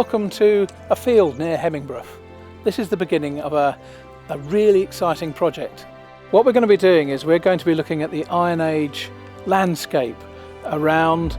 Welcome to a field near Hemmingbrough. This is the beginning of a really exciting project. What we're going to be doing is we're going to be looking at the Iron Age landscape around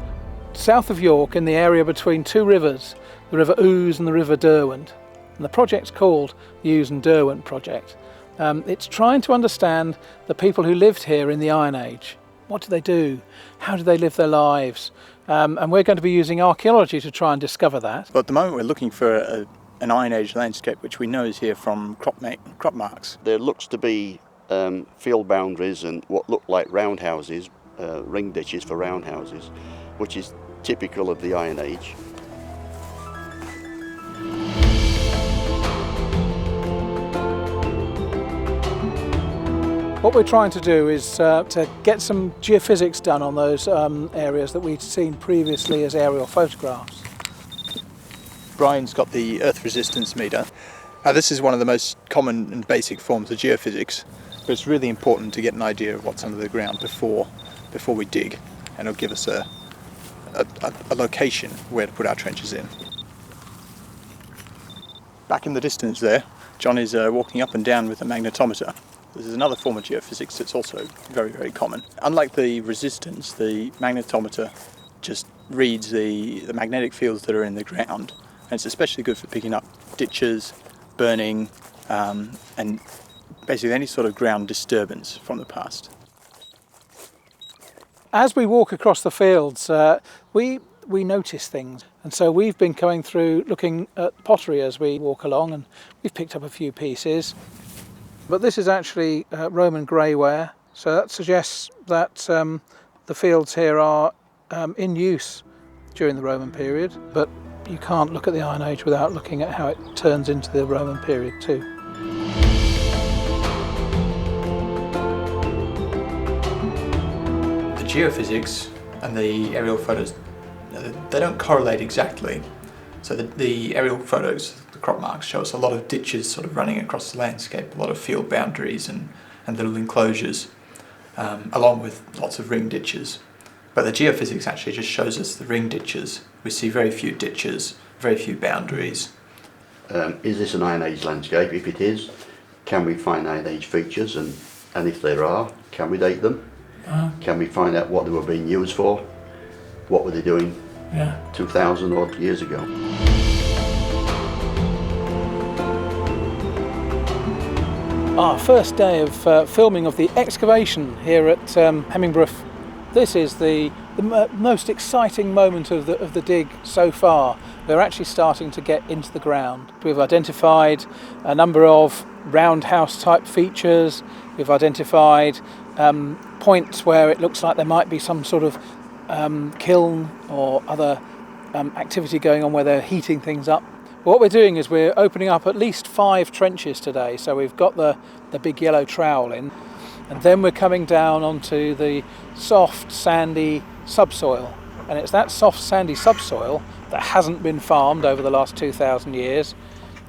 south of York in the area between two rivers, the River OUSE and the River Derwent. And the project's called the OUSE and Derwent project. It's trying to understand the people who lived here in the Iron Age. What do they do? How do they live their lives? And we're going to be using archaeology to try and discover that. But at the moment we're looking for an Iron Age landscape which we know is here from crop marks. There looks to be field boundaries and what look like roundhouses, ring ditches for roundhouses, which is typical of the Iron Age. What we're trying to do is to get some geophysics done on those areas that we'd seen previously as aerial photographs. Brian's got the earth resistance meter. This is one of the most common and basic forms of geophysics, but it's really important to get an idea of what's under the ground before we dig, and it'll give us a location where to put our trenches in. Back in the distance there, John is walking up and down with a magnetometer. This is another form of geophysics that's also very, very common. Unlike the resistance, the magnetometer just reads the magnetic fields that are in the ground, and it's especially good for picking up ditches, burning, and basically any sort of ground disturbance from the past. As we walk across the fields, we notice things, and so we've been going through looking at pottery as we walk along, and we've picked up a few pieces. But this is actually Roman greyware, so that suggests that the fields here are in use during the Roman period, but you can't look at the Iron Age without looking at how it turns into the Roman period too. The geophysics and the aerial photos, they don't correlate exactly. So the aerial photos, the crop marks, show us a lot of ditches sort of running across the landscape, a lot of field boundaries and little enclosures, along with lots of ring ditches. But the geophysics actually just shows us the ring ditches. We see very few ditches, very few boundaries. Is this an Iron Age landscape? If it is, can we find Iron Age features, and if there are, can we date them? Can we find out what they were being used for? What were they doing 2,000 odd years ago? Our first day of filming of the excavation here at Hemmingbrough. This is the most exciting moment of the dig so far. We're actually starting to get into the ground. We've identified a number of roundhouse type features. We've identified points where it looks like there might be some sort of kiln or other activity going on where they're heating things up. What we're doing is we're opening up at least 5 trenches today. So we've got the big yellow trowel in, and then we're coming down onto the soft sandy subsoil, and it's that soft sandy subsoil that hasn't been farmed over the last 2,000 years,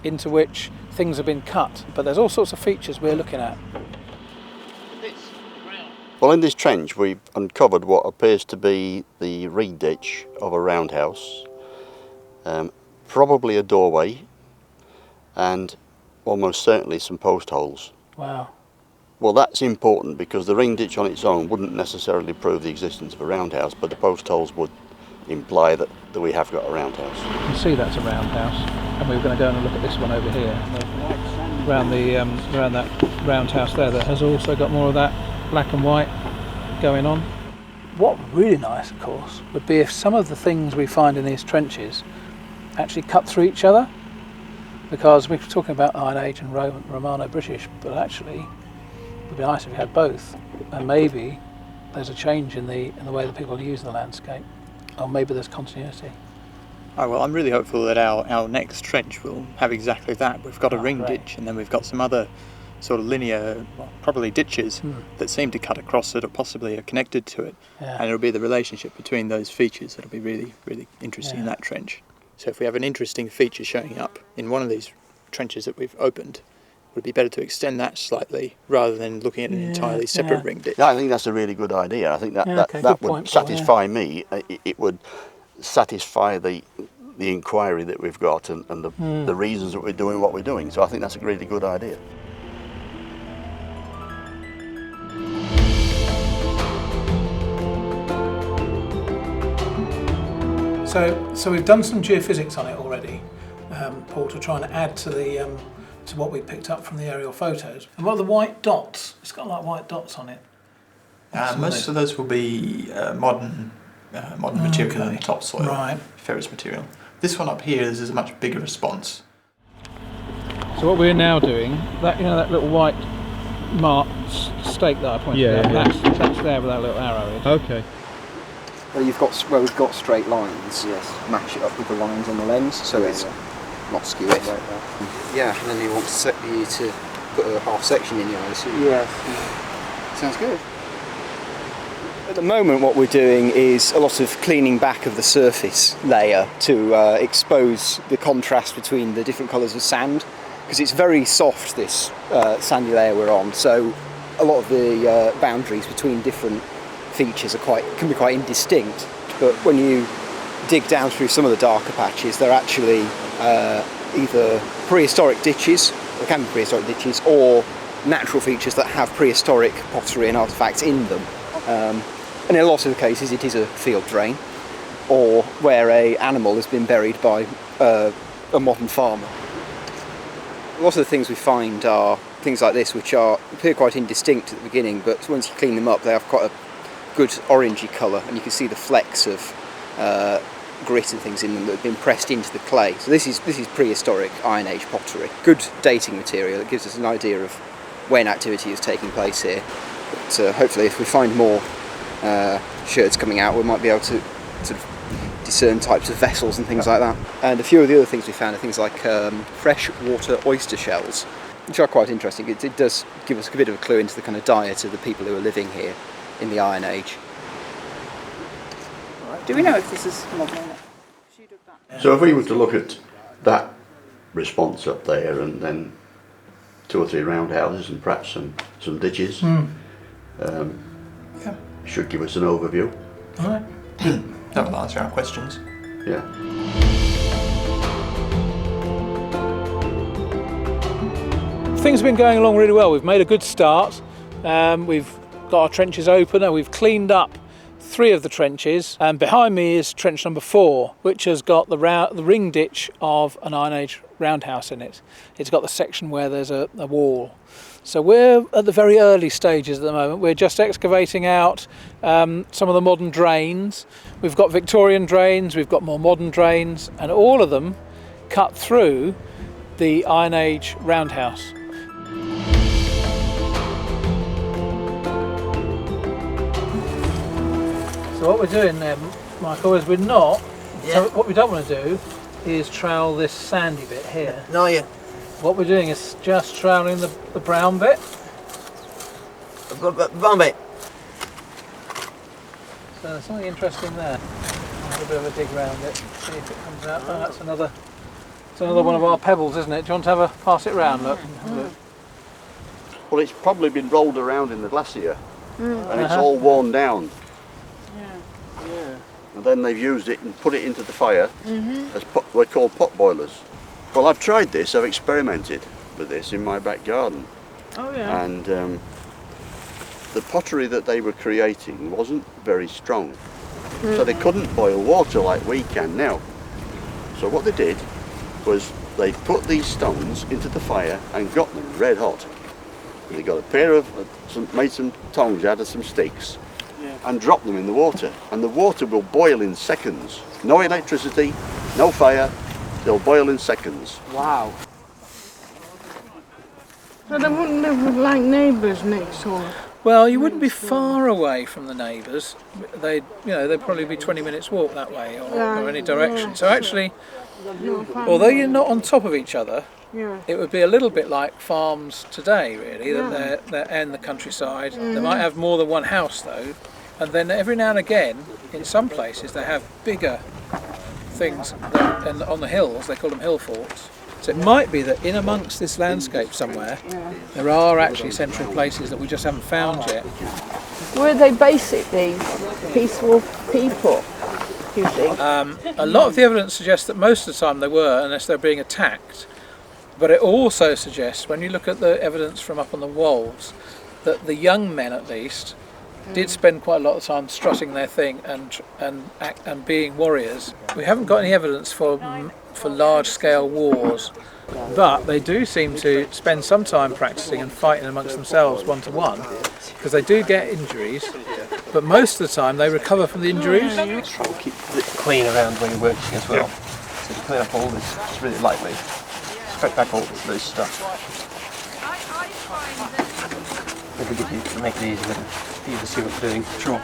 into which things have been cut. But there's all sorts of features we're looking at. Well, in this trench we've uncovered what appears to be the reed ditch of a roundhouse, probably a doorway, and almost certainly some post holes. Wow. Well, that's important because the ring ditch on its own wouldn't necessarily prove the existence of a roundhouse, but the post holes would imply that we have got a roundhouse. You can see that's a roundhouse, and we're going to go and look at this one over here, around that roundhouse there that has also got more of that black and white going on. What would be really nice, of course, would be if some of the things we find in these trenches actually cut through each other, because we're talking about Iron Age and Romano-British, but actually it would be nice if we had both, and maybe there's a change in the way that people use the landscape, or maybe there's continuity. Oh, well, I'm really hopeful that our next trench will have exactly that. We've got a ring ditch, and then we've got some other sort of linear, well, probably ditches that seem to cut across it or possibly are connected to it, and it'll be the relationship between those features that'll be really, really interesting in that trench. So if we have an interesting feature showing up in one of these trenches that we've opened, would it be better to extend that slightly rather than looking at an entirely separate ring ditch? Yeah, I think that's a really good idea. I think that would satisfy me. It would satisfy the the inquiry that we've got and the reasons that we're doing what we're doing. So I think that's a really good idea. So we've done some geophysics on it already, Paul, to try and add to the to what we picked up from the aerial photos. And what are the white dots? It's got like white dots on it. Most of those will be modern material in topsoil, right. ferrous material. This one up here is a much bigger response. So what we're now doing, that that little white marked stake that I pointed out, that's there where that little arrow is. Okay. Well, we've got straight lines. Yes. Match it up with the lines on the lens, so it's not skew it. Yeah, and then he wants you to put a half section in your eyes. Yeah. Sounds good. At the moment what we're doing is a lot of cleaning back of the surface layer to expose the contrast between the different colours of sand, because it's very soft, this sandy layer we're on, so a lot of the boundaries between different features can be quite indistinct, but when you dig down through some of the darker patches, they're actually either prehistoric ditches, or can be prehistoric ditches, or natural features that have prehistoric pottery and artefacts in them. And in a lot of the cases it is a field drain, or where an animal has been buried by a modern farmer. A lot of the things we find are things like this, which appear quite indistinct at the beginning, but once you clean them up they have quite a good orangey colour, and you can see the flecks of grit and things in them that have been pressed into the clay. So this is prehistoric Iron Age pottery. Good dating material that gives us an idea of when activity is taking place here. But hopefully if we find more sherds coming out, we might be able to sort of discern types of vessels and things like that. And a few of the other things we found are things like freshwater oyster shells, which are quite interesting. It does give us a bit of a clue into the kind of diet of the people who are living here in the Iron Age. Do we know if this is modern or not? So if we were to look at that response up there, and then 2 or 3 roundhouses and perhaps some ditches, should give us an overview. All right. That will answer our questions. Yeah. Things have been going along really well. We've made a good start. We've got our trenches open and we've cleaned up 3 of the trenches, and behind me is trench number 4, which has got the ring ditch of an Iron Age roundhouse in it. It's got the section where there's a wall. So we're at the very early stages at the moment. We're just excavating out some of the modern drains. We've got Victorian drains, we've got more modern drains, and all of them cut through the Iron Age roundhouse. So what we're doing then, Michael, is we're not, so what we don't want to do is trowel this sandy bit here. No, yeah. What we're doing is just troweling the brown bit. Brown bit. So there's something interesting there. I'll have a bit of a dig around it, see if it comes out. Oh, that's another one of our pebbles, isn't it? Do you want to have a pass it round? Look. Well, it's probably been rolled around in the glacier, and it's all worn down. And then they've used it and put it into the fire as they're called pot boilers. Well, I've tried this, I've experimented with this in my back garden. Oh yeah. And the pottery that they were creating wasn't very strong. So they couldn't boil water like we can now. So what they did was they put these stones into the fire and got them red hot. And they got a pair of, made some tongs out of some sticks, and dropped them in the water, and the water will boil in seconds. No electricity, no fire, they'll boil in seconds. Wow. So they wouldn't live with like neighbours next door? Well, you wouldn't be far away from the neighbours. They'd probably be 20 minutes walk that way or any direction. So actually, although you're not on top of each other, it would be a little bit like farms today, really, that they're in the countryside. They might have more than one house though, and then every now and again, in some places, they have bigger things and on the hills. They call them hill forts. So it might be that in amongst this landscape somewhere, there are actually central places that we just haven't found yet. Were they basically peaceful people? you think? A lot of the evidence suggests that most of the time they were, unless they're being attacked. But it also suggests, when you look at the evidence from up on the walls, that the young men at least did spend quite a lot of time strutting their thing and being warriors. We haven't got any evidence for large-scale wars, but they do seem to spend some time practicing and fighting amongst themselves one-to-one, because they do get injuries, but most of the time they recover from the injuries. Try and keep it clean around when you're working as well. So to clean up all this, just really lightly, scrape back all this loose stuff. Maybe give you, make it easier for you to see what you're doing. Sure.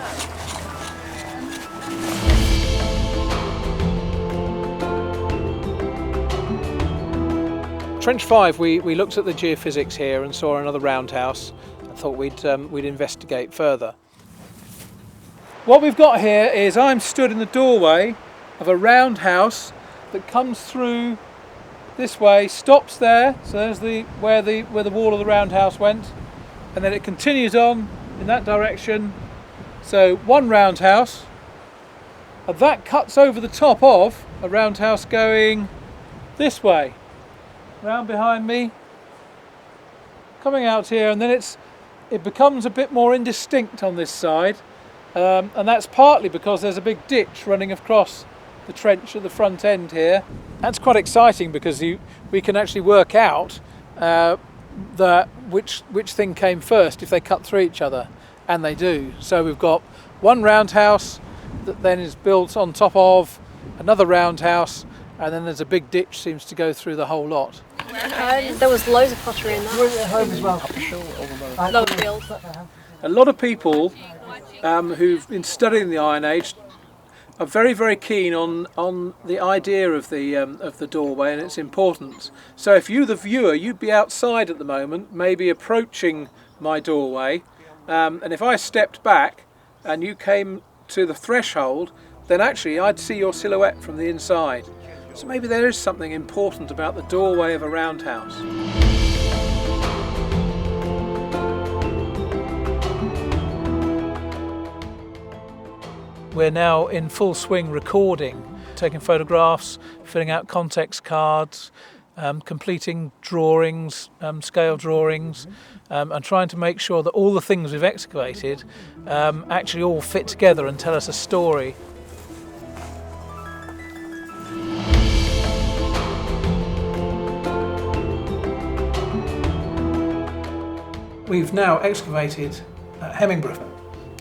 Trench 5, we looked at the geophysics here and saw another roundhouse and thought we'd investigate further. What we've got here is I'm stood in the doorway of a roundhouse that comes through this way, stops there, so there's where the wall of the roundhouse went, and then it continues on in that direction. So one roundhouse, and that cuts over the top of a roundhouse going this way, round behind me, coming out here, and then it becomes a bit more indistinct on this side, and that's partly because there's a big ditch running across the trench at the front end here. That's quite exciting because we can actually work out which thing came first if they cut through each other, and they do. So we've got one roundhouse that then is built on top of another roundhouse, and then there's a big ditch seems to go through the whole lot. There was loads of pottery in that. At home as well. Lowerfield. A lot of people who've been studying the Iron Age are very, very keen on the idea of the doorway and its importance. So if you, the viewer, you'd be outside at the moment, maybe approaching my doorway, and if I stepped back and you came to the threshold, then actually I'd see your silhouette from the inside. So maybe there is something important about the doorway of a roundhouse. We're now in full swing recording, taking photographs, filling out context cards, completing drawings, scale drawings, and trying to make sure that all the things we've excavated actually all fit together and tell us a story. We've now excavated Hemingbroof.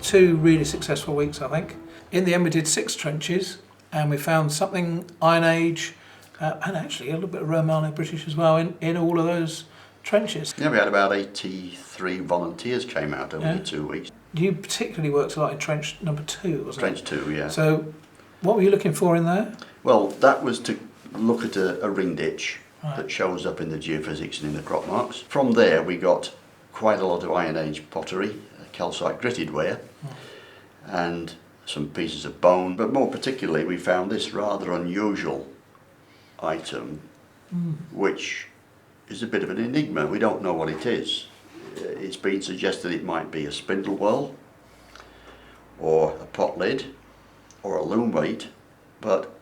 2 really successful weeks, I think. In the end we did 6 trenches, and we found something Iron Age and actually a little bit of Romano-British as well in all of those trenches. Yeah, we had about 83 volunteers came out over the 2 weeks. You particularly worked a lot in trench number 2, wasn't it? Trench 2, yeah. So what were you looking for in there? Well, that was to look at a ring ditch that shows up in the geophysics and in the crop marks. From there we got quite a lot of Iron Age pottery, calcite gritted ware, and some pieces of bone, but more particularly we found this rather unusual item, which is a bit of an enigma. We don't know what it is. It's been suggested it might be a spindle well, or a pot lid, or a loom weight, but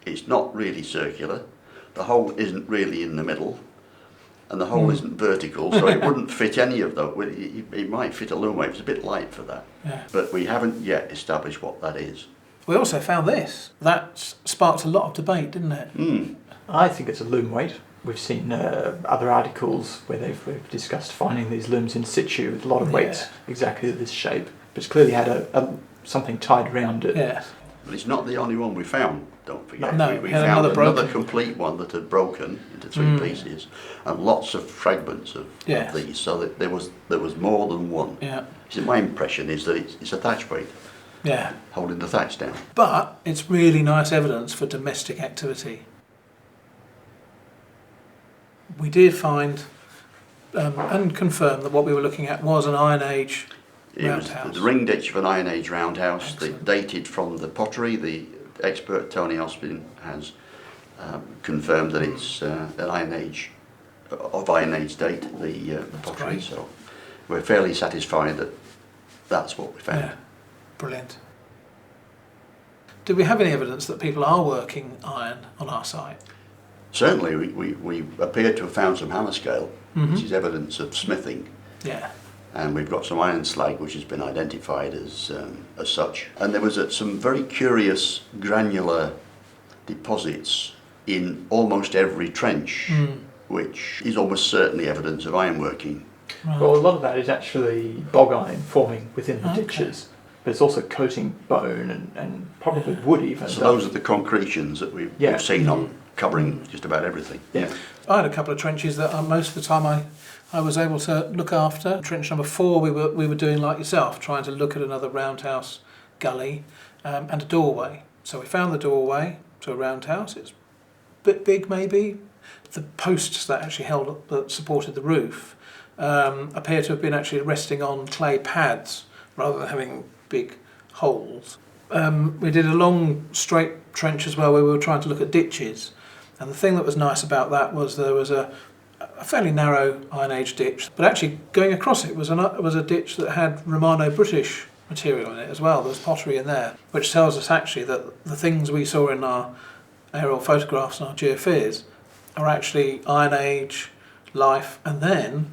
it's not really circular. The hole isn't really in the middle, and the hole isn't vertical, so it wouldn't fit any of those. It might fit a loom weight. It's a bit light for that, but we haven't yet established what that is. We also found this. That sparked a lot of debate, didn't it? I think it's a loom weight. We've seen other articles where they've discussed finding these looms in situ with a lot of weights exactly this shape, but it's clearly had something tied around it. Yeah. But it's not the only one we found, don't forget. No, we had found another complete one that had broken into 3 pieces, and lots of fragments of these, so that there was more than one. Yeah. So my impression is that it's a thatch weight. Yeah. Holding the thatch down. But it's really nice evidence for domestic activity. We did find and confirm that what we were looking at was an Iron Age roundhouse. It was the ring ditch of an Iron Age roundhouse, dated from the pottery. The expert Tony Ospin has confirmed that it's an Iron Age date, the pottery. Great. So we're fairly satisfied that that's what we found. Yeah. Brilliant. do we have any evidence that people are working iron on our site? Certainly, we appear to have found some hammer scale, which is evidence of smithing. Yeah. And we've got some iron slag, which has been identified as such. And there was some very curious granular deposits in almost every trench, which is almost certainly evidence of ironworking. Right. Well, a lot of that is actually bog iron forming within the ditches, but it's also coating bone and probably wood even. So those are the concretions that we've seen on covering just about everything. Yeah. I had a couple of trenches that most of the time I was able to look after. Trench number 4, we were doing like yourself, trying to look at another roundhouse gully and a doorway. So we found the doorway to a roundhouse. It's a bit big, maybe. The posts that actually that supported the roof appear to have been actually resting on clay pads rather than having big holes. We did a long straight trench as well where we were trying to look at ditches, and the thing that was nice about that was there was a fairly narrow Iron Age ditch, but actually going across it was a ditch that had Romano-British material in it as well. There was pottery in there, which tells us actually that the things we saw in our aerial photographs and our geophys are actually Iron Age life, and then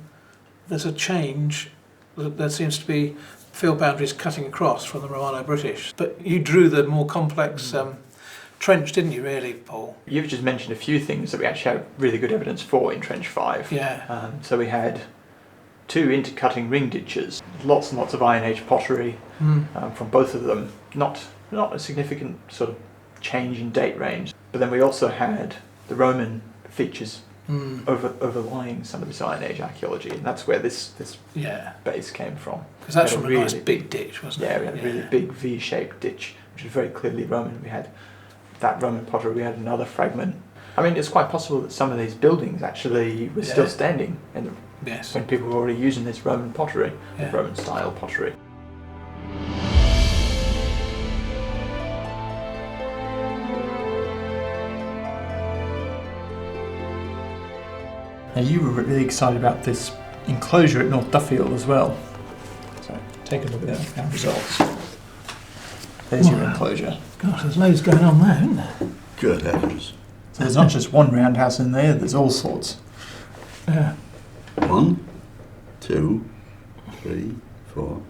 there's a change. There seems to be field boundaries cutting across from the Romano-British. But you drew the more complex trench, didn't you, really, Paul? You've just mentioned a few things that we actually have really good evidence for in Trench 5. Yeah. So we had 2 intercutting ring ditches, lots and lots of Iron Age pottery from both of them. Not a significant sort of change in date range. But then we also had the Roman features overlying some of this Iron Age archaeology, and that's where this base came from. Because that's from a nice big ditch, wasn't it? Yeah, we had a really big V-shaped ditch, which was very clearly Roman. We had that Roman pottery, we had another fragment. I mean, it's quite possible that some of these buildings actually were still standing when people were already using this Roman pottery, Roman style pottery. Now, you were really excited about this enclosure at North Duffield as well. So take a look at our results. There's your enclosure. Gosh, there's loads going on there, isn't there? Good heavens. So there's not just one roundhouse in there, there's all sorts. Yeah. 1, 2, 3, 4,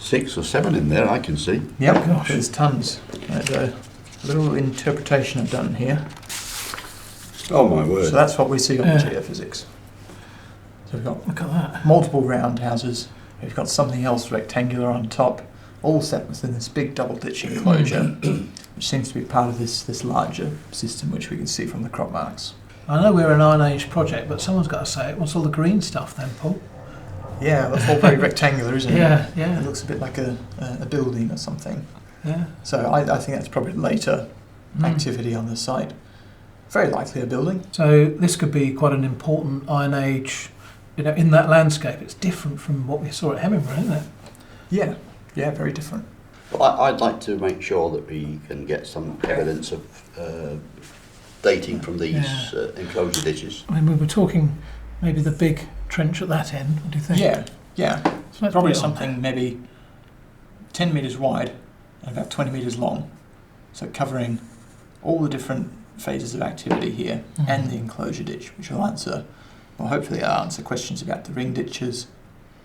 6 or 7 in there, I can see. Yep, there's tons. There's a little interpretation I've done here. Oh my word. So that's what we see on geophysics. So we've got Look at that. multiple roundhouses, we've got something else rectangular on top, all set within this big double ditch enclosure, which seems to be part of this larger system which we can see from the crop marks. I know we're an Iron Age project, but someone's got to say it. What's all the green stuff then, Paul? Yeah, that's all very rectangular, isn't it? Yeah. It looks a bit like a building or something. Yeah. So I think that's probably later activity on the site. Very likely a building. So this could be quite an important Iron Age, in that landscape. It's different from what we saw at Hemingway, isn't it? Yeah, very different. Well, I'd like to make sure that we can get some evidence of dating from these enclosure ditches. I mean, we were talking maybe the big trench at that end. What do you think? Yeah. So Probably something maybe 10 metres wide and about 20 metres long. So covering all the different phases of activity here and the enclosure ditch, which will hopefully answer questions about the ring ditches,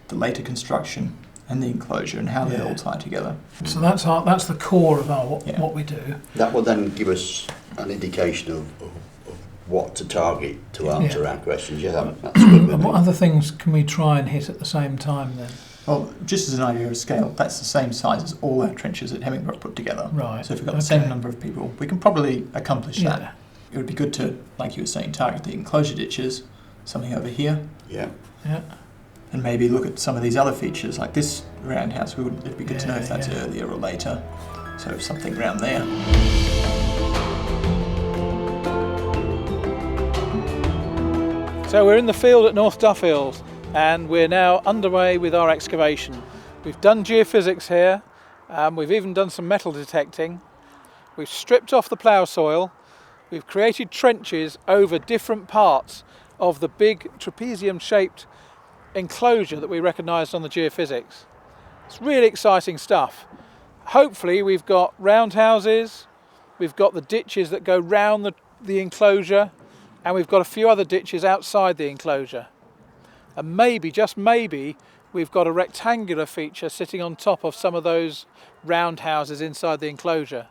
the later construction and the enclosure and how they all tie together. So that's the core of what we do. That will then give us an indication of what to target to answer our questions. Yeah, that's good. And what other things can we try and hit at the same time then? Well, just as an idea of scale, that's the same size as all our trenches at Hemmingbrook put together. Right. So if we've got the same number of people, we can probably accomplish that. It would be good to, like you were saying, target the enclosure ditches, something over here. Yeah. And maybe look at some of these other features, like this roundhouse. It'd be good to know if that's earlier or later. So something around there. So we're in the field at North Duffield and we're now underway with our excavation. We've done geophysics here, we've even done some metal detecting. We've stripped off the plough soil, we've created trenches over different parts of the big trapezium-shaped enclosure that we recognised on the geophysics. It's really exciting stuff. hopefully we've got roundhouses, we've got the ditches that go round the enclosure, and we've got a few other ditches outside the enclosure. And maybe, just maybe, we've got a rectangular feature sitting on top of some of those roundhouses inside the enclosure.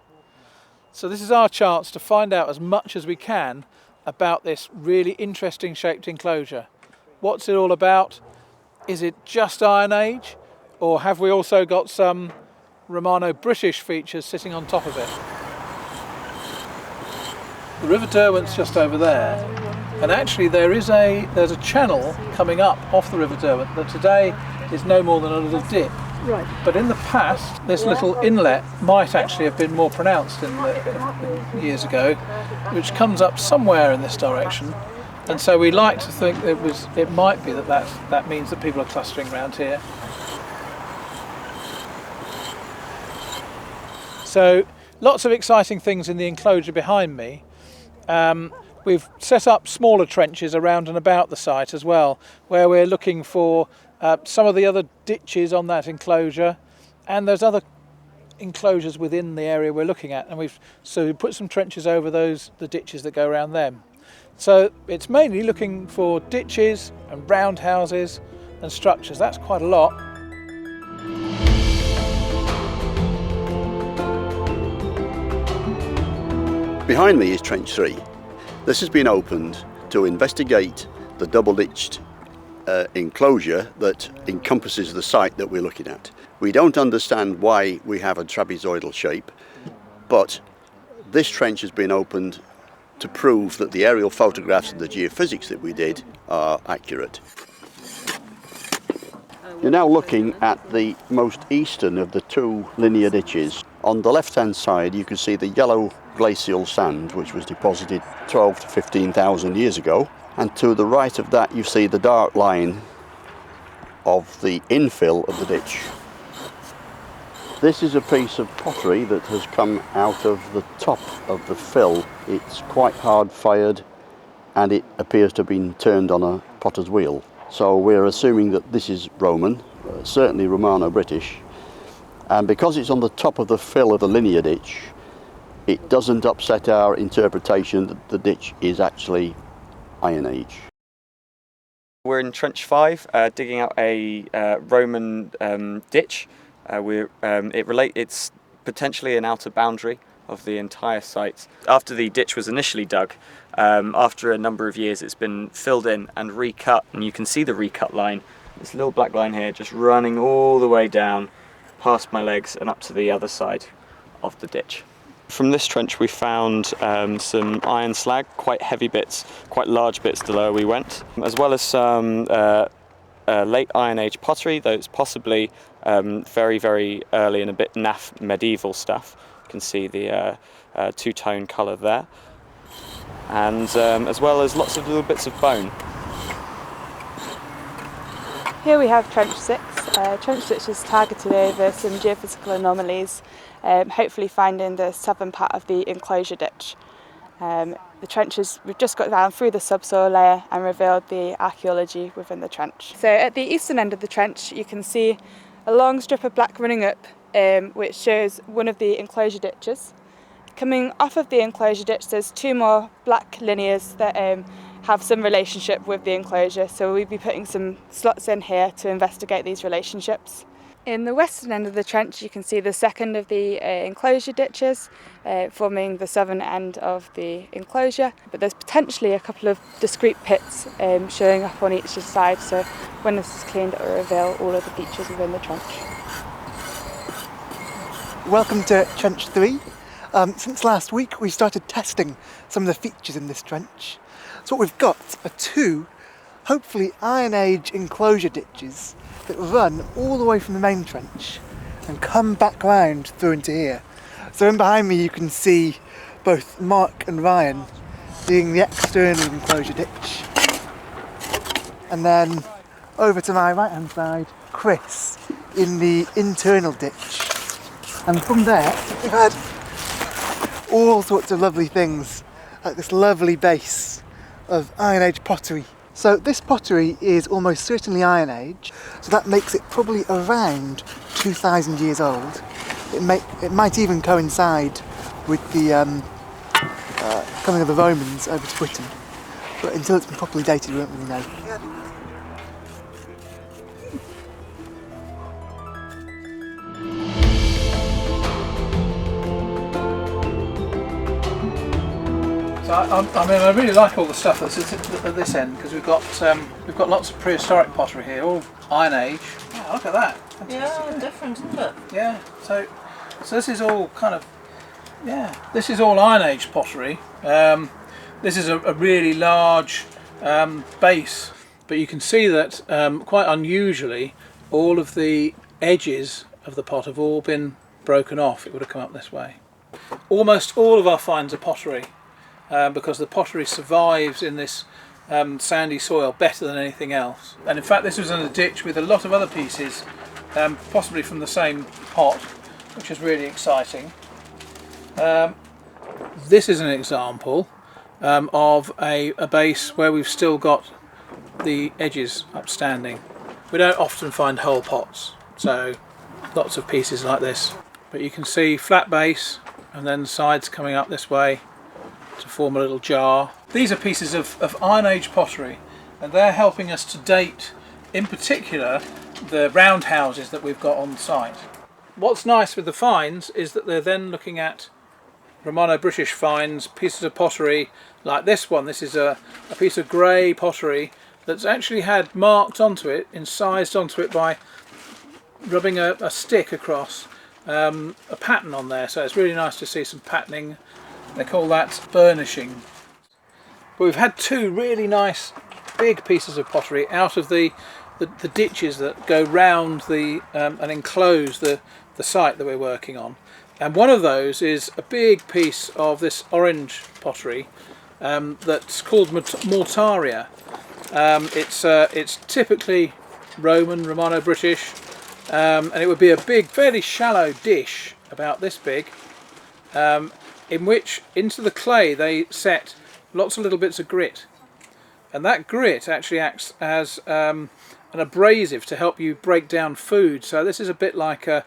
So this is our chance to find out as much as we can about this really interesting shaped enclosure. What's it all about? Is it just Iron Age, or have we also got some Romano-British features sitting on top of it? The River Derwent's just over there, and actually there's a channel coming up off the River Derwent that today is no more than a little dip. Right. But in the past, this little inlet might actually have been more pronounced in years ago, which comes up somewhere in this direction. And so we like to think it might be that means that people are clustering around here. So lots of exciting things in the enclosure behind me. We've set up smaller trenches around and about the site as well, where we're looking for some of the other ditches on that enclosure, and there's other enclosures within the area we're looking at, and we put some trenches over the ditches that go around them. So it's mainly looking for ditches and roundhouses and structures. That's quite a lot. Behind me is Trench 3. This has been opened to investigate the double-ditched enclosure that encompasses the site that we're looking at. We don't understand why we have a trapezoidal shape, but this trench has been opened to prove that the aerial photographs and the geophysics that we did are accurate. You're now looking at the most eastern of the two linear ditches. On the left-hand side you can see the yellow glacial sand which was deposited 12 to 15,000 years ago, and to the right of that you see the dark line of the infill of the ditch. This is a piece of pottery that has come out of the top of the fill. It's quite hard fired and it appears to have been turned on a potter's wheel. So we're assuming that this is Roman, certainly Romano-British, and because it's on the top of the fill of the linear ditch, it doesn't upset our interpretation that the ditch is actually Iron Age. We're in Trench 5, digging out a Roman ditch. It's potentially an outer boundary of the entire site. After the ditch was initially dug, after a number of years it's been filled in and recut, and you can see the recut line, this little black line here, just running all the way down past my legs and up to the other side of the ditch. From this trench we found some iron slag, quite heavy bits, quite large bits the lower we went, as well as some late Iron Age pottery, though it's possibly very, very early and a bit naff medieval stuff. You can see the two-tone colour there, and as well as lots of little bits of bone. Here we have Trench 6. Trench 6 is targeted over some geophysical anomalies, hopefully finding the southern part of the enclosure ditch. The trenches, we've just got down through the subsoil layer and revealed the archaeology within the trench. So at the eastern end of the trench you can see a long strip of black running up, which shows one of the enclosure ditches. Coming off of the enclosure ditch there's two more black linears that have some relationship with the enclosure, so we'll be putting some slots in here to investigate these relationships. In the western end of the trench you can see the second of the enclosure ditches forming the southern end of the enclosure, but there's potentially a couple of discrete pits showing up on each side, so when this is cleaned it will reveal all of the features within the trench. Welcome to Trench 3. Since last week we started testing some of the features in this trench. So what we've got are two, hopefully Iron Age enclosure ditches that run all the way from the main trench and come back round through into here. So in behind me you can see both Mark and Ryan doing the external enclosure ditch, and then over to my right hand side Chris in the internal ditch, and from there we've had all sorts of lovely things like this lovely base of Iron Age pottery. So this pottery is almost certainly Iron Age, so that makes it probably around 2,000 years old. it might even coincide with the coming of the Romans over to Britain. But until it's been properly dated, we don't really know. So I mean, I really like all the stuff that's at this end, because we've got lots of prehistoric pottery here, all Iron Age. Oh, look at that! Yeah, different, isn't it? Yeah. So this is all kind of, yeah, this is all Iron Age pottery. This is a really large base, but you can see that quite unusually, all of the edges of the pot have all been broken off. It would have come up this way. Almost all of our finds are pottery. Because the pottery survives in this sandy soil better than anything else. And in fact, this was in a ditch with a lot of other pieces, possibly from the same pot, which is really exciting. This is an example of a base where we've still got the edges upstanding. We don't often find whole pots, so lots of pieces like this. But you can see flat base and then sides coming up this way to form a little jar. These are pieces of Iron Age pottery, and they're helping us to date, in particular, the roundhouses that we've got on site. What's nice with the finds is that they're then looking at Romano-British finds, pieces of pottery like this one. This is a piece of grey pottery that's actually had marked onto it, incised onto it by rubbing a stick across a pattern on there. So it's really nice to see some patterning. They call that burnishing. But we've had two really nice big pieces of pottery out of the ditches that go round and enclose the site that we're working on. And one of those is a big piece of this orange pottery that's called mortaria. It's typically Romano-British, and it would be a big, fairly shallow dish about this big, in which into the clay they set lots of little bits of grit, and that grit actually acts as an abrasive to help you break down food. So this is a bit like a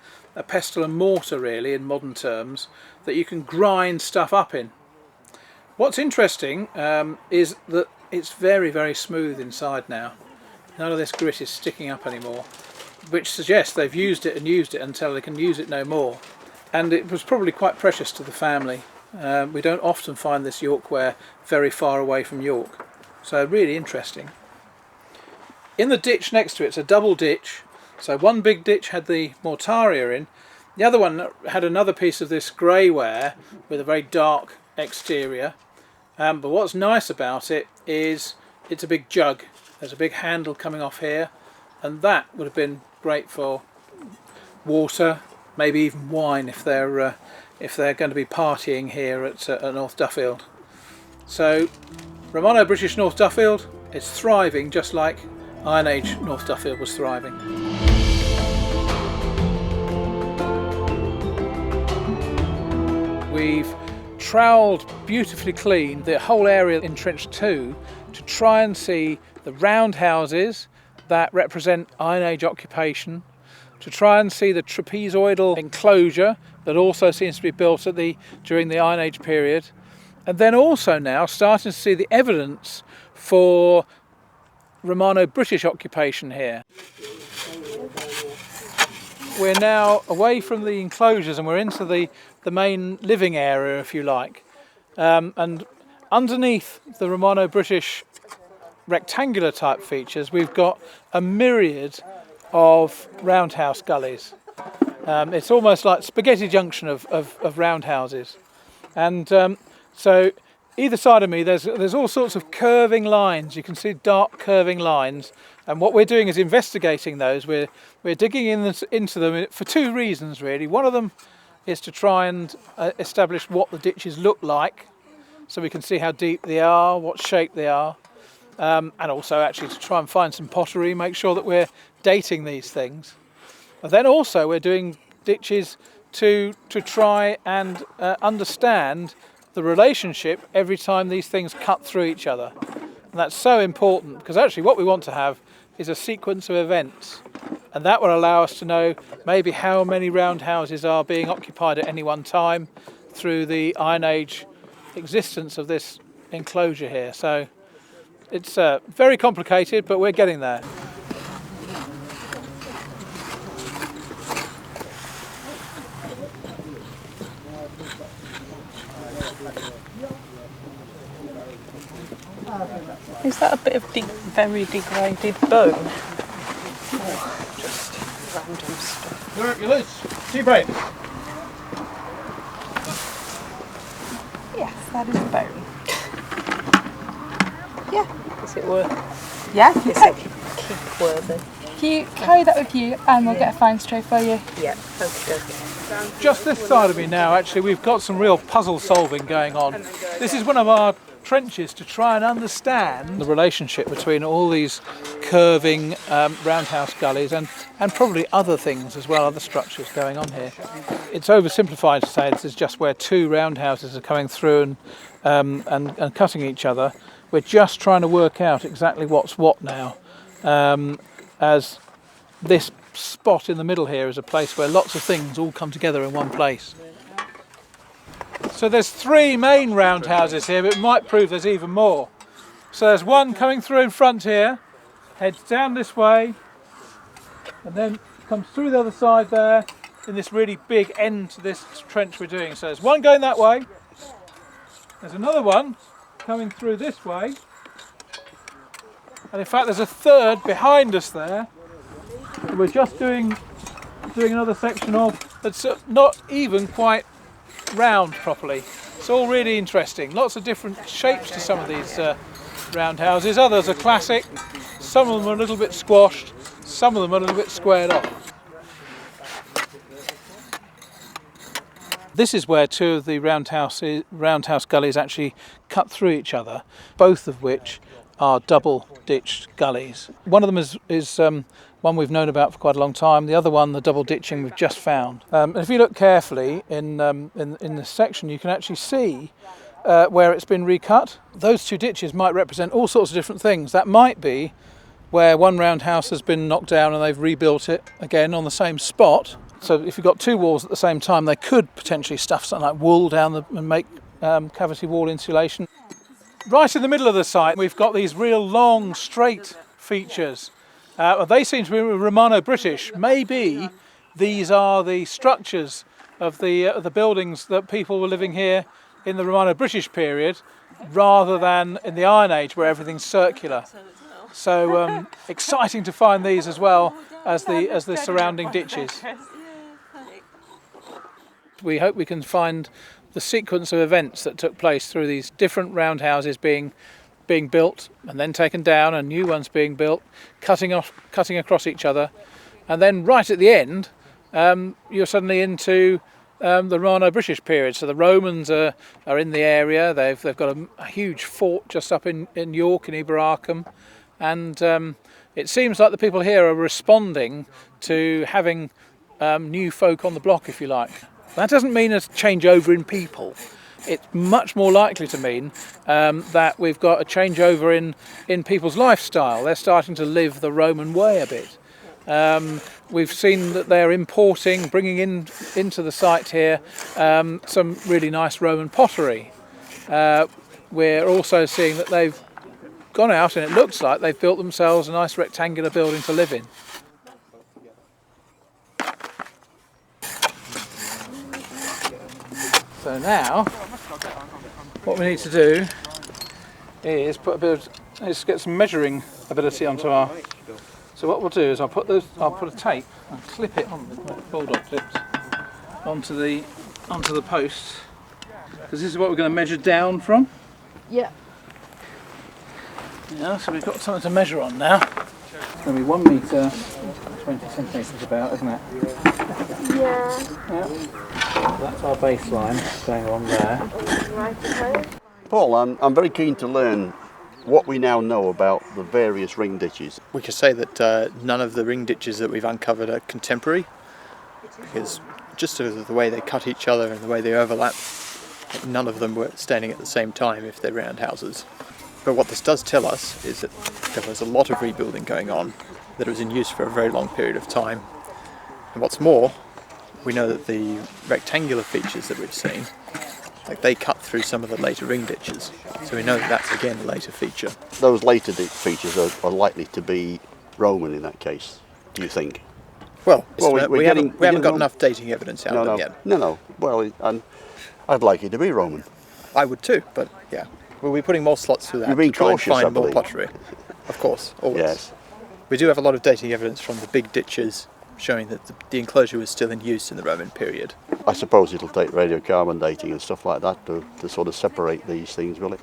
pestle and mortar, really, in modern terms, that you can grind stuff up in. What's interesting is that it's very, very smooth inside now. None of this grit is sticking up anymore, which suggests they've used it and used it until they can use it no more. And it was probably quite precious to the family. We don't often find this Yorkware very far away from York, so really interesting. In the ditch next to it's a double ditch, so one big ditch had the mortaria in, the other one had another piece of this greyware with a very dark exterior, but what's nice about it is it's a big jug. There's a big handle coming off here, and that would have been great for water, maybe even wine if they're going to be partying here at North Duffield. So Romano-British North Duffield is thriving just like Iron Age North Duffield was thriving. We've trowelled beautifully clean the whole area in Trench 2 to try and see the roundhouses that represent Iron Age occupation, to try and see the trapezoidal enclosure that also seems to be built during the Iron Age period, and then also now starting to see the evidence for Romano-British occupation here. We're now away from the enclosures and we're into the main living area, if you like, and underneath the Romano-British rectangular type features we've got a myriad of roundhouse gullies. It's almost like spaghetti junction of roundhouses, and so either side of me there's all sorts of curving lines. You can see dark curving lines, and what we're doing is investigating those. We're digging into them for two reasons really. One of them is to try and establish what the ditches look like, so we can see how deep they are, what shape they are, and also actually to try and find some pottery, make sure that we're dating these things. And then also we're doing ditches to try and understand the relationship every time these things cut through each other. And that's so important, because actually what we want to have is a sequence of events and that will allow us to know maybe how many roundhouses are being occupied at any one time through the Iron Age existence of this enclosure here. So it's very complicated, but we're getting there. Is that a bit of very degraded bone? Just random stuff. You're loose. Keep right. Yes, that is a bone. Yeah. Is it worth? Yeah, Is it keep worthy? Can you carry that with you and we'll get a fine tray for you? Yeah. Okay. Just this side of me now, actually, we've got some real puzzle solving going on. This is one of our trenches to try and understand the relationship between all these curving roundhouse gullies and probably other things as well, other structures going on here. It's oversimplified to say this is just where two roundhouses are coming through and cutting each other. We're just trying to work out exactly what's what now, as this spot in the middle here is a place where lots of things all come together in one place. So there's three main roundhouses here, but it might prove there's even more. So there's one coming through in front here, heads down this way, and then comes through the other side there in this really big end to this trench we're doing. So there's one going that way, there's another one coming through this way, and in fact there's a third behind us there that we're just doing another section of that's not even quite round properly. It's all really interesting. Lots of different shapes to some of these roundhouses. Others are classic. Some of them are a little bit squashed. Some of them are a little bit squared off. This is where two of the roundhouse gullies actually cut through each other, both of which are double ditched gullies. One of them is one we've known about for quite a long time. The other one, the double ditching, we've just found. And if you look carefully in this section, you can actually see where it's been recut. Those two ditches might represent all sorts of different things. That might be where one roundhouse has been knocked down and they've rebuilt it again on the same spot. So if you've got two walls at the same time, they could potentially stuff something like wool down and make cavity wall insulation. Right in the middle of the site, we've got these real long, straight features. They seem to be Romano-British. Maybe these are the structures of the buildings that people were living here in the Romano-British period, rather than in the Iron Age where everything's circular. So exciting to find these as well as the surrounding ditches. We hope we can find the sequence of events that took place through these different roundhouses being built and then taken down, and new ones being built, cutting across each other, and then right at the end you're suddenly into the Romano-British period. So the Romans are in the area. They've got a huge fort just up in York, in Eberacum, and it seems like the people here are responding to having new folk on the block, if you like. That doesn't mean a changeover in people. It's much more likely to mean that we've got a changeover in people's lifestyle. They're starting to live the Roman way a bit. We've seen that they're bringing into the site here some really nice Roman pottery. We're also seeing that they've gone out and it looks like they've built themselves a nice rectangular building to live in. So now, what we need to do is get some measuring ability onto our. So what we'll do is I'll put a tape and clip it on with bulldog clips onto the post, because this is what we're going to measure down from. Yeah. Yeah. So we've got something to measure on now. It's going to be 1 metre, 20 centimetres about, isn't it? Yeah. That's our baseline going on there. Right. Paul, I'm very keen to learn what we now know about the various ring ditches. We could say that none of the ring ditches that we've uncovered are contemporary, because just because of the way they cut each other and the way they overlap, none of them were standing at the same time if they're roundhouses. But what this does tell us is that there was a lot of rebuilding going on, that it was in use for a very long period of time. And what's more, we know that the rectangular features that we've seen, like they cut through some of the later ring ditches. So we know that that's again a later feature. Those later features are likely to be Roman in that case, do you think? Well, we haven't got enough dating evidence out of them yet. No. Well, I'd like it to be Roman. I would too, but yeah. We'll be putting more slots through that You're being to try and cautious, I find more believe. pottery. Of course, always. Yes. We do have a lot of dating evidence from the big ditches showing that the enclosure was still in use in the Roman period. I suppose it'll take radiocarbon dating and stuff like that to sort of separate these things, will it?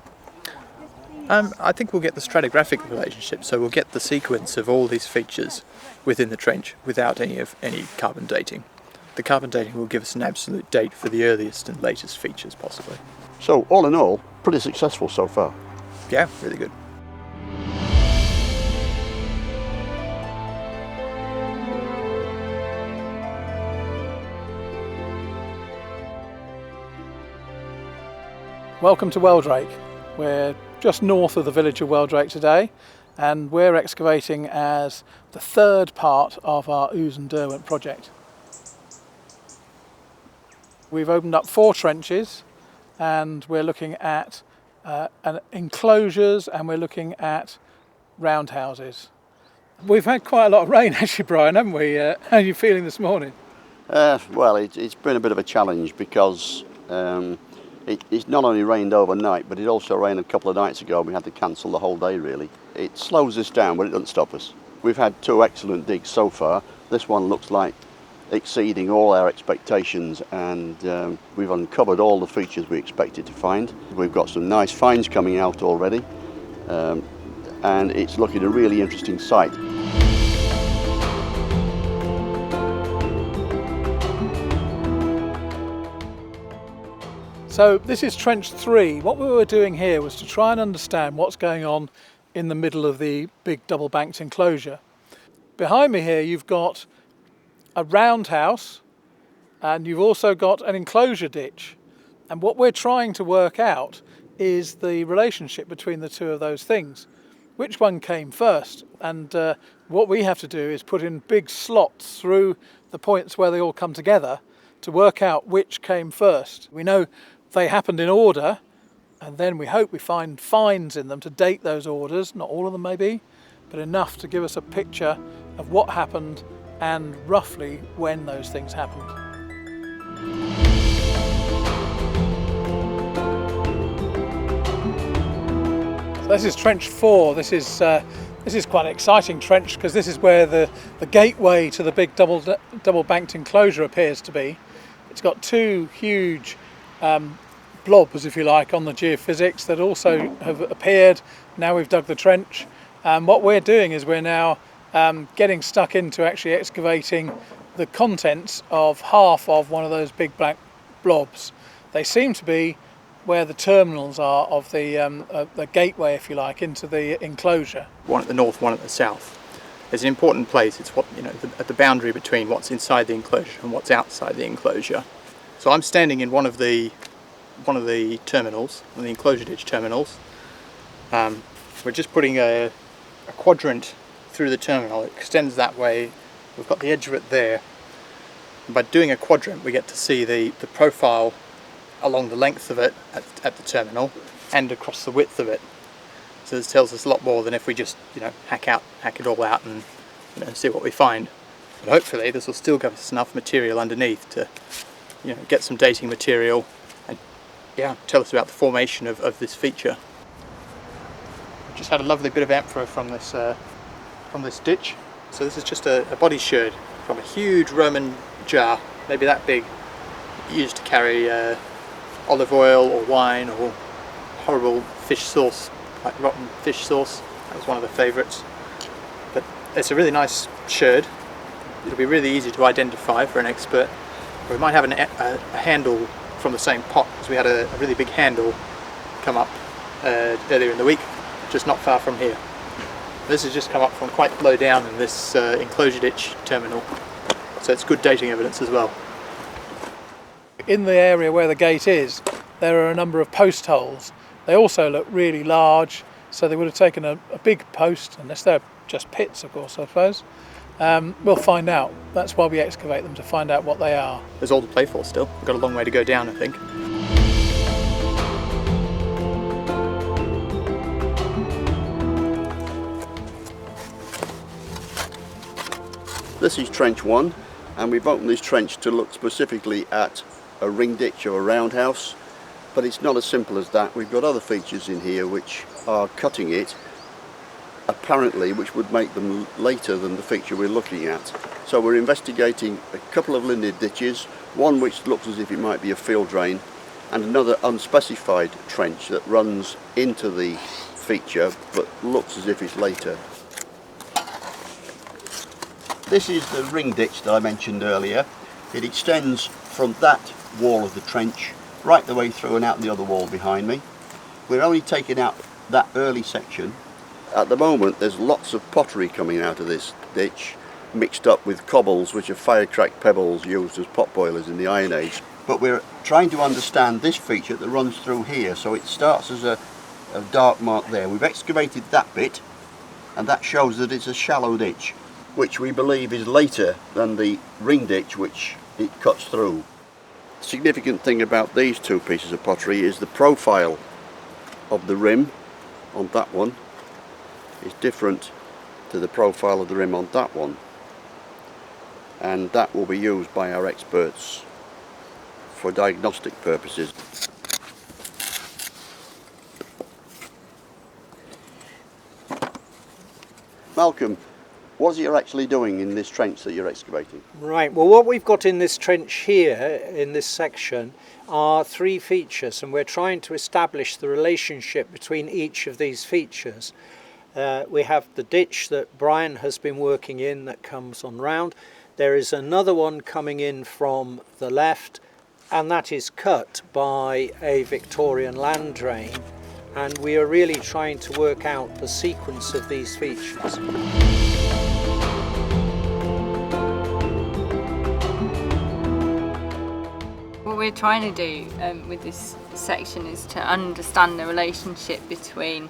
I think we'll get the stratigraphic relationship, so we'll get the sequence of all these features within the trench without any carbon dating. The carbon dating will give us an absolute date for the earliest and latest features, possibly. So, all in all, pretty successful so far. Yeah, really good. Welcome to Weldrake. We're just north of the village of Weldrake today, and we're excavating as the third part of our OUSE and DERWENT project. We've opened up 4 trenches, and we're looking at enclosures, and we're looking at roundhouses. We've had quite a lot of rain actually, Brian, haven't we? How are you feeling this morning? Well, it's been a bit of a challenge because it's not only rained overnight, but it also rained a couple of nights ago and we had to cancel the whole day really. It slows us down, but it doesn't stop us. We've had 2 excellent digs so far. This one looks like exceeding all our expectations, and we've uncovered all the features we expected to find. We've got some nice finds coming out already, and it's looking a really interesting site. So this is trench 3. What we were doing here was to try and understand what's going on in the middle of the big double banked enclosure. Behind me here you've got a roundhouse, and you've also got an enclosure ditch, and what we're trying to work out is the relationship between the two of those things. Which one came first? And what we have to do is put in big slots through the points where they all come together to work out which came first. We know they happened in order, and then we hope we find finds in them to date those orders, not all of them maybe, but enough to give us a picture of what happened and roughly when those things happened. So this is trench 4. This is quite an exciting trench because this is where the gateway to the big double banked enclosure appears to be. It's got 2 huge blobs, if you like, on the geophysics that also have appeared. Now we've dug the trench, and what we're doing is we're now getting stuck into actually excavating the contents of half of one of those big black blobs. They seem to be where the terminals are of the gateway, if you like, into the enclosure. One at the north, one at the south. It's an important place. It's at the boundary between what's inside the enclosure and what's outside the enclosure. So I'm standing in one of the terminals, one of the enclosure ditch terminals. We're just putting a quadrant through the terminal. It extends that way. We've got the edge of it there. And by doing a quadrant, we get to see the profile along the length of it at the terminal and across the width of it. So this tells us a lot more than if we just hack it all out and see what we find. But hopefully this will still give us enough material underneath to get some dating material and tell us about the formation of this feature. We just had a lovely bit of amphora from this ditch. So this is just a body sherd from a huge Roman jar, maybe that big, used to carry olive oil or wine or horrible fish sauce, like rotten fish sauce. That was one of the favourites. But it's a really nice sherd. It'll be really easy to identify for an expert. We might have a handle from the same pot, because we had a really big handle come up earlier in the week, just not far from here. This has just come up from quite low down in this enclosure ditch terminal, so it's good dating evidence as well. In the area where the gate is, there are a number of post holes. They also look really large, So they would have taken a big post, unless they're just pits, of course, I suppose. We'll find out. That's why we excavate them, to find out what they are. There's all to play for still. We've got a long way to go down, I think. This is trench 1, and we've opened this trench to look specifically at a ring ditch or a roundhouse, but it's not as simple as that. We've got other features in here which are cutting it, apparently, which would make them later than the feature we're looking at. So we're investigating a couple of linear ditches, one which looks as if it might be a field drain, and another unspecified trench that runs into the feature but looks as if it's later. This is the ring ditch that I mentioned earlier. It extends from that wall of the trench right the way through and out the other wall behind me. We're only taking out that early section. At the moment there's lots of pottery coming out of this ditch, mixed up with cobbles, which are fire-cracked pebbles used as pot boilers in the Iron Age. But we're trying to understand this feature that runs through here. So it starts as a dark mark there. We've excavated that bit, and that shows that it's a shallow ditch, which we believe is later than the ring ditch which it cuts through. The significant thing about these two pieces of pottery is the profile of the rim on that one is different to the profile of the rim on that one, and that will be used by our experts for diagnostic purposes. Malcolm, what is it you're actually doing in this trench that you're excavating? Right, well what we've got in this trench here, in this section, are 3 features, and we're trying to establish the relationship between each of these features. We have the ditch that Brian has been working in that comes on round. There is another one coming in from the left, and that is cut by a Victorian land drain, and we are really trying to work out the sequence of these features. What we're trying to do with this section is to understand the relationship between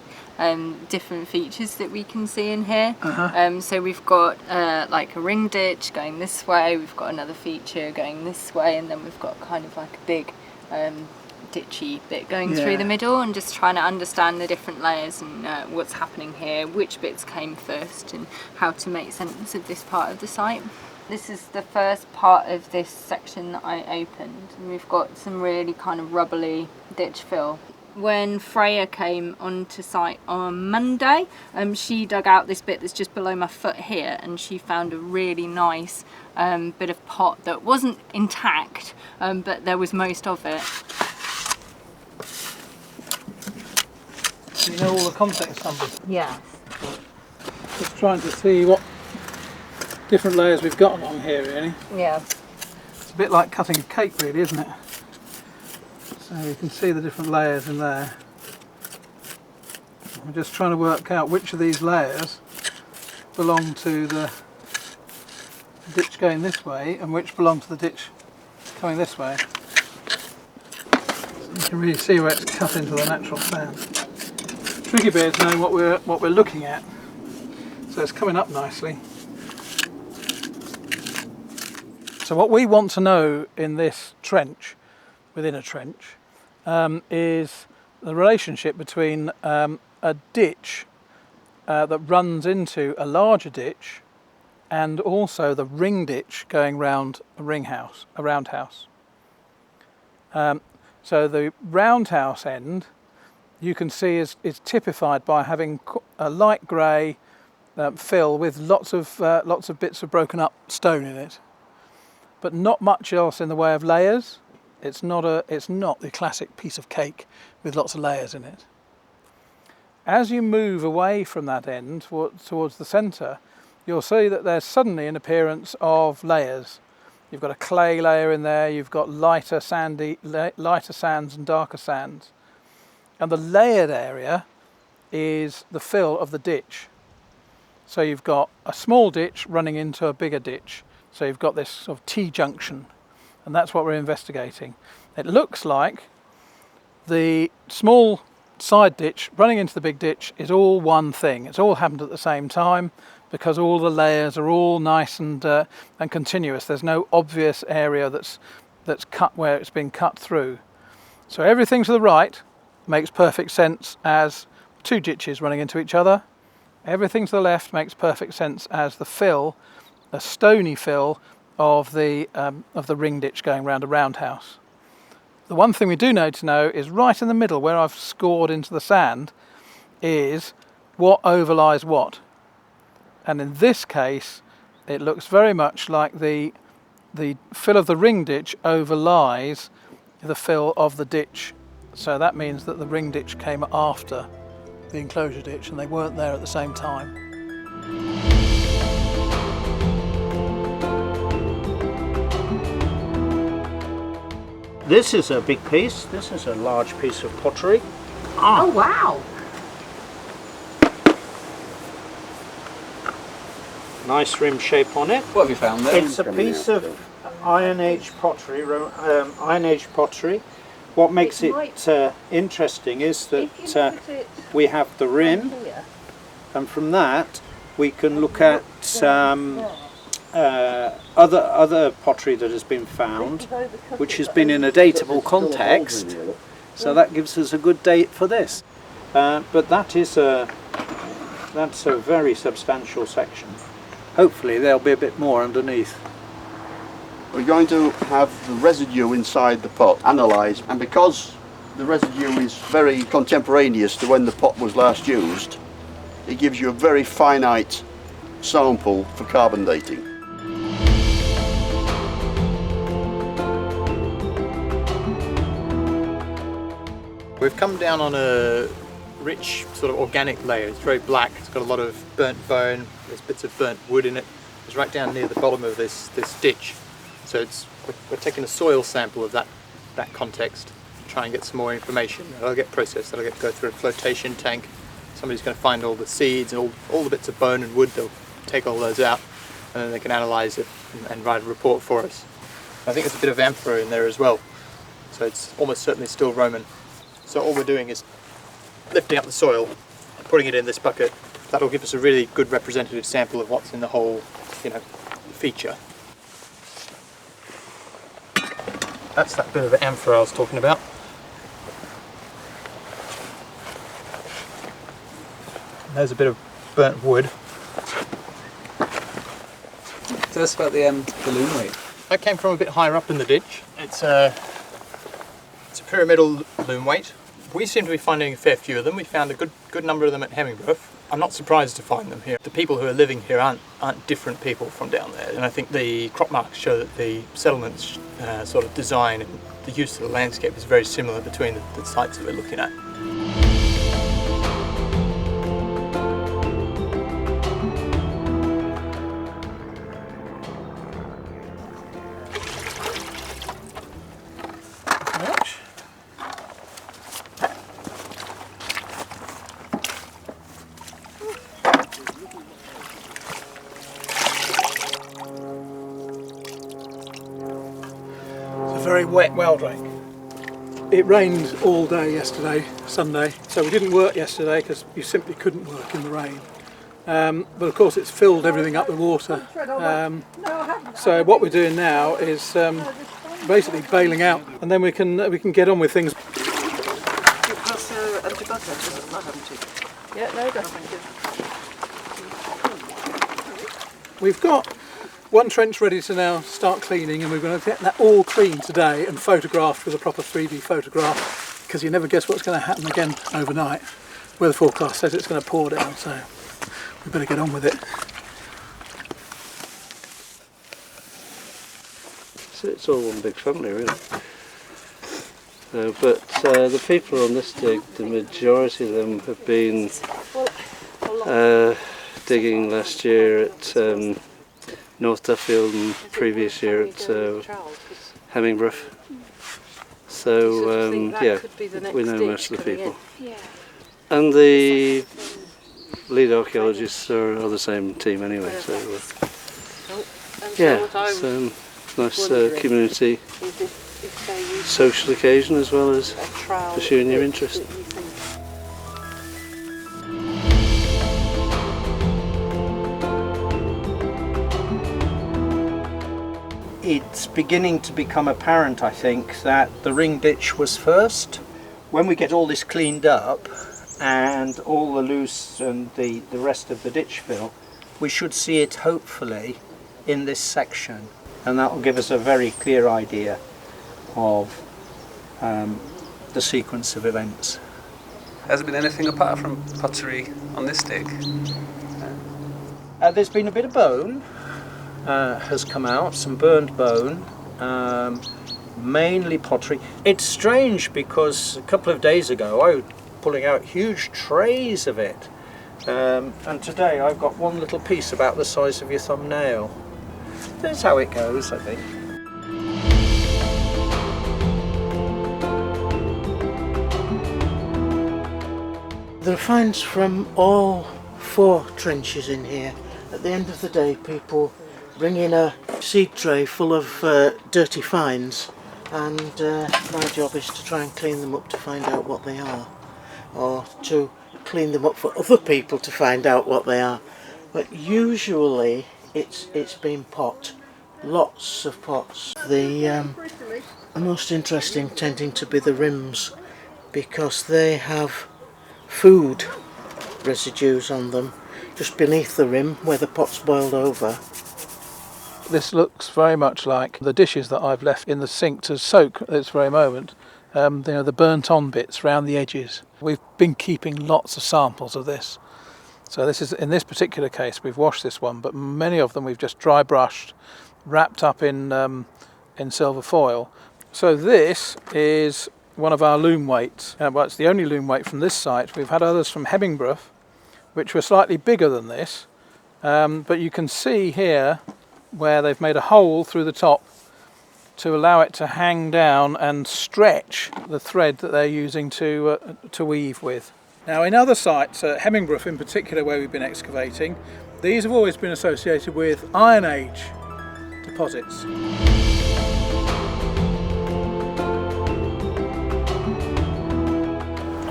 different features that we can see in here. So we've got like a ring ditch going this way, we've got another feature going this way, and then we've got kind of like a big ditchy bit going through the middle, and just trying to understand the different layers and what's happening here, which bits came first, and how to make sense of this part of the site. This is the first part of this section that I opened, and we've got some really kind of rubbly ditch fill. When Freya came onto site on Monday, she dug out this bit that's just below my foot here, and she found a really nice bit of pot that wasn't intact, but there was most of it. Do you know all the context numbers? Yes. Just trying to see what different layers we've got along here, really. Yeah. It's a bit like cutting a cake, really, isn't it? So you can see the different layers in there. I'm just trying to work out which of these layers belong to the ditch going this way and which belong to the ditch coming this way. So you can really see where it's cut into the natural sand. The tricky bit is knowing what we're looking at. So it's coming up nicely. So what we want to know in this trench, within a trench, is the relationship between a ditch that runs into a larger ditch and also the ring ditch going round a roundhouse. So the roundhouse end you can see is typified by having a light grey fill with lots of bits of broken up stone in it, but not much else in the way of layers. It's not the classic piece of cake with lots of layers in it. As you move away from that end towards the centre, you'll see that there's suddenly an appearance of layers. You've got a clay layer in there, you've got lighter sands and darker sands. And the layered area is the fill of the ditch. So you've got a small ditch running into a bigger ditch. So you've got this sort of T-junction, and that's what we're investigating. It looks like the small side ditch running into the big ditch is all one thing. It's all happened at the same time because all the layers are all nice and continuous. There's no obvious area that's cut where it's been cut through. So everything to the right makes perfect sense as two ditches running into each other. Everything to the left makes perfect sense as the fill, a stony fill of the ring ditch going round a roundhouse. The one thing we do need to know is right in the middle where I've scored into the sand is what overlies what. And in this case it looks very much like the fill of the ring ditch overlies the fill of the ditch. So that means that the ring ditch came after the enclosure ditch and they weren't there at the same time. This is a big piece. This is a large piece of pottery. Oh wow! Nice rim shape on it. What have you found there? It's a piece of Iron Age pottery. Iron Age pottery. What makes it interesting is that we have the rim, and from that we can look at other pottery that has been found, which has been in a dateable context. So that gives us a good date for this. But that's a very substantial section. Hopefully there'll be a bit more underneath. We're going to have the residue inside the pot analysed, and because the residue is very contemporaneous to when the pot was last used, it gives you a very finite sample for carbon dating. We've come down on a rich sort of organic layer. It's very black, it's got a lot of burnt bone, there's bits of burnt wood in it. It's right down near the bottom of this ditch. So we're taking a soil sample of that context to try and get some more information. That'll get processed, that'll go through a flotation tank. Somebody's going to find all the seeds and all the bits of bone and wood. They'll take all those out and then they can analyse it and write a report for us. I think there's a bit of amphora in there as well, so it's almost certainly still Roman. So all we're doing is lifting up the soil and putting it in this bucket. That'll give us a really good representative sample of what's in the whole, feature. That's that bit of amphora I was talking about. There's a bit of burnt wood. Tell us about the loom weight. That came from a bit higher up in the ditch. It's a pyramidal loom weight. We seem to be finding a fair few of them. We found a good number of them at Hemmingbrough. I'm not surprised to find them here. The people who are living here aren't different people from down there, and I think the crop marks show that the settlement's sort of design and the use of the landscape is very similar between the sites that we're looking at. Very wet well drain. It rained all day yesterday, Sunday, so we didn't work yesterday because you simply couldn't work in the rain. But of course it's filled everything up with water. So what we're doing now is basically bailing out, and then we can get on with things. Yeah, no, We've got one trench ready to now start cleaning, and we're going to get that all cleaned today and photographed with a proper 3D photograph, because you never guess what's going to happen again overnight. Weather forecast says it's going to pour down, so we better get on with it. So it's all one big family, really. But the people on this dig, the majority of them have been digging last year at North Duffield and previous year at Hemmingbrough. So yeah, we know most of the people. And the lead archaeologists are the same team anyway, so yeah, it's a nice community social occasion as well as pursuing your interest. it's beginning to become apparent, I think, that the ring ditch was first. When we get all this cleaned up and all the loose and the rest of the ditch fill, we should see it hopefully in this section, and that will give us a very clear idea of the sequence of events. Has there been anything apart from pottery on this dig? There's been a bit of bone has come out, some burned bone, mainly pottery. It's strange because a couple of days ago I was pulling out huge trays of it, and today I've got one little piece about the size of your thumbnail. That's how it goes, I think. There are finds from all 4 trenches in here. At the end of the day, people bring in a seed tray full of dirty finds, and my job is to try and clean them up to find out what they are, or to clean them up for other people to find out what they are. But usually it's been pot, lots of pots. The most interesting tending to be the rims, because they have food residues on them just beneath the rim where the pot's boiled over. This looks very much like the dishes that I've left in the sink to soak at this very moment. The burnt on bits round the edges. We've been keeping lots of samples of this. So this is, in this particular case, we've washed this one, but many of them we've just dry brushed, wrapped up in silver foil. So this is one of our loom weights. Well, it's the only loom weight from this site. We've had others from Hemmingbrough, which were slightly bigger than this, but you can see here where they've made a hole through the top to allow it to hang down and stretch the thread that they're using to weave with. Now, in other sites, Hemmingbrough in particular, where we've been excavating, these have always been associated with Iron Age deposits.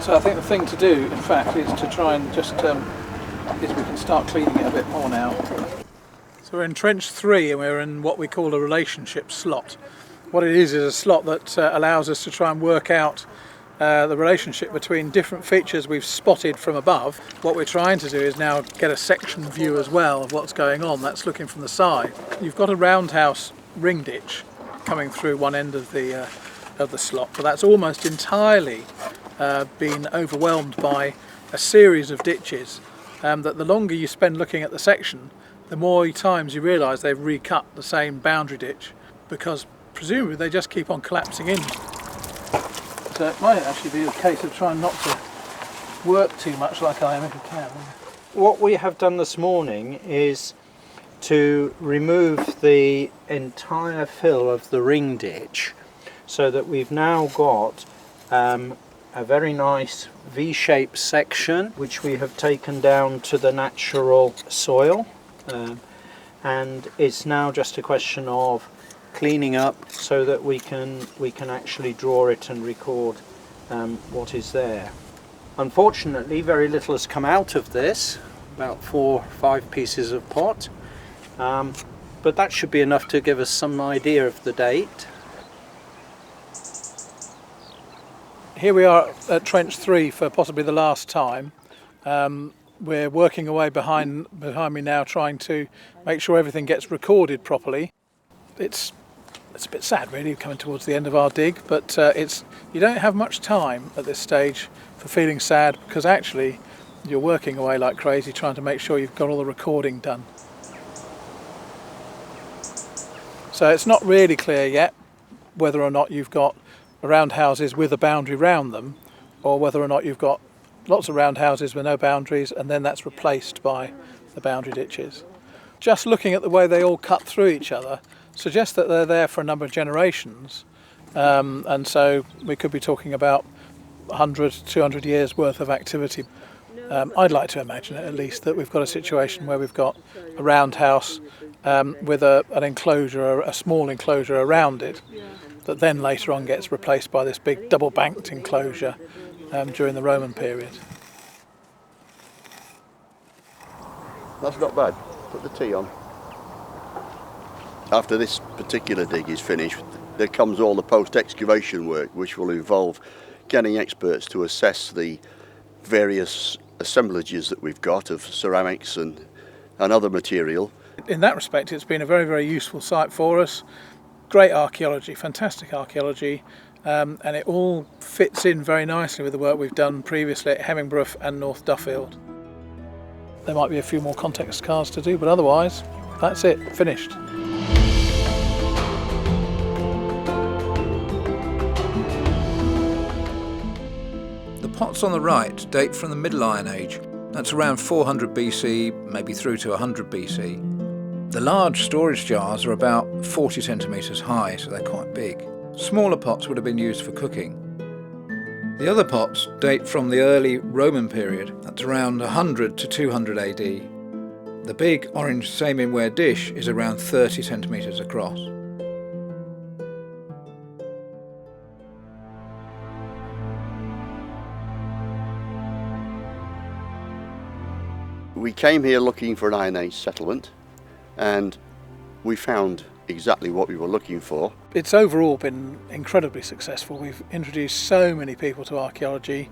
So I think the thing to do, in fact, is to try and just, is we can start cleaning it a bit more now. So we're in trench 3 and we're in what we call a relationship slot. What it is a slot that allows us to try and work out the relationship between different features we've spotted from above. What we're trying to do is now get a section view as well of what's going on. That's looking from the side. You've got a roundhouse ring ditch coming through one end of the slot, but that's almost entirely been overwhelmed by a series of ditches that the longer you spend looking at the section, the more times you realise they've recut the same boundary ditch, because presumably they just keep on collapsing in. So it might actually be a case of trying not to work too much like I am if you can. What we have done this morning is to remove the entire fill of the ring ditch, so that we've now got a very nice V-shaped section which we have taken down to the natural soil, and it's now just a question of cleaning up so that we can actually draw it and record what is there. Unfortunately, very little has come out of this, about 4 or 5 pieces of pot, but that should be enough to give us some idea of the date. Here we are at trench 3 for possibly the last time. We're working away behind me now, trying to make sure everything gets recorded properly. It's a bit sad really, coming towards the end of our dig, but you don't have much time at this stage for feeling sad, because actually you're working away like crazy trying to make sure you've got all the recording done. So it's not really clear yet whether or not you've got roundhouses with a boundary round them, or whether or not you've got lots of roundhouses with no boundaries and then that's replaced by the boundary ditches. Just looking at the way they all cut through each other suggests that they're there for a number of generations, and so we could be talking about 100, 200 years worth of activity. I'd like to imagine at least that we've got a situation where we've got a roundhouse with an enclosure, a small enclosure around it, that then later on gets replaced by this big double banked enclosure during the Roman period. That's not bad. Put the tea on. After this particular dig is finished, there comes all the post-excavation work, which will involve getting experts to assess the various assemblages that we've got of ceramics and other material. In that respect, it's been a very, very useful site for us. Great archaeology, fantastic archaeology, and it all fits in very nicely with the work we've done previously at Hemmingbrough and North Duffield. There might be a few more context cards to do, but otherwise, that's it, finished. The pots on the right date from the Middle Iron Age. That's around 400 BC, maybe through to 100 BC. The large storage jars are about 40 centimetres high, so they're quite big. Smaller pots would have been used for cooking. The other pots date from the early Roman period. That's around 100 to 200 AD. The big orange samenware dish is around 30 centimetres across. We came here looking for an Iron Age settlement, and we found exactly what we were looking for. It's overall been incredibly successful. We've introduced so many people to archaeology.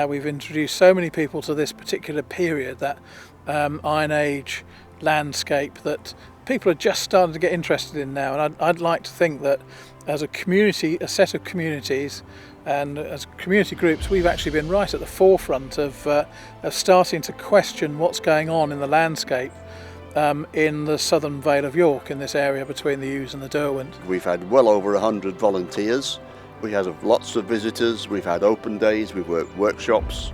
We've introduced so many people to this particular period, that Iron Age landscape, that people are just starting to get interested in now. And I'd like to think that as a community, a set of communities, and as community groups, we've actually been right at the forefront of starting to question what's going on in the landscape in the southern Vale of York, in this area between the OUSE and the Derwent. We've had well over 100 volunteers. We had lots of visitors. We've had open days. We've worked workshops.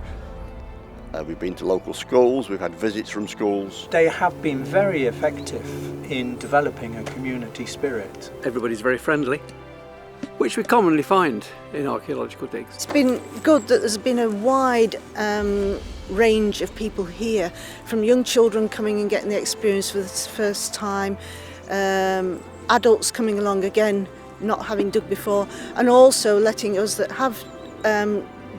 We've been to local schools. We've had visits from schools. They have been very effective in developing a community spirit. Everybody's very friendly, which we commonly find in archaeological digs. It's been good that there's been a wide range of people here, from young children coming and getting the experience for the first time, adults coming along again, not having dug before, and also letting us that have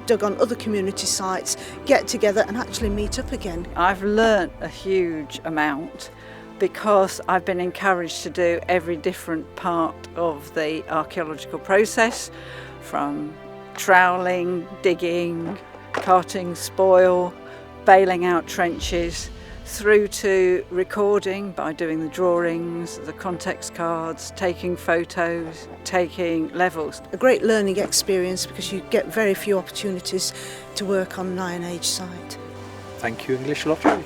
dug on other community sites get together and actually meet up again. I've learnt a huge amount because I've been encouraged to do every different part of the archaeological process, from troweling, digging, carting spoil, bailing out trenches, through to recording by doing the drawings, the context cards, taking photos, taking levels. A great learning experience, because you get very few opportunities to work on an Iron Age site. Thank you, English Lottery.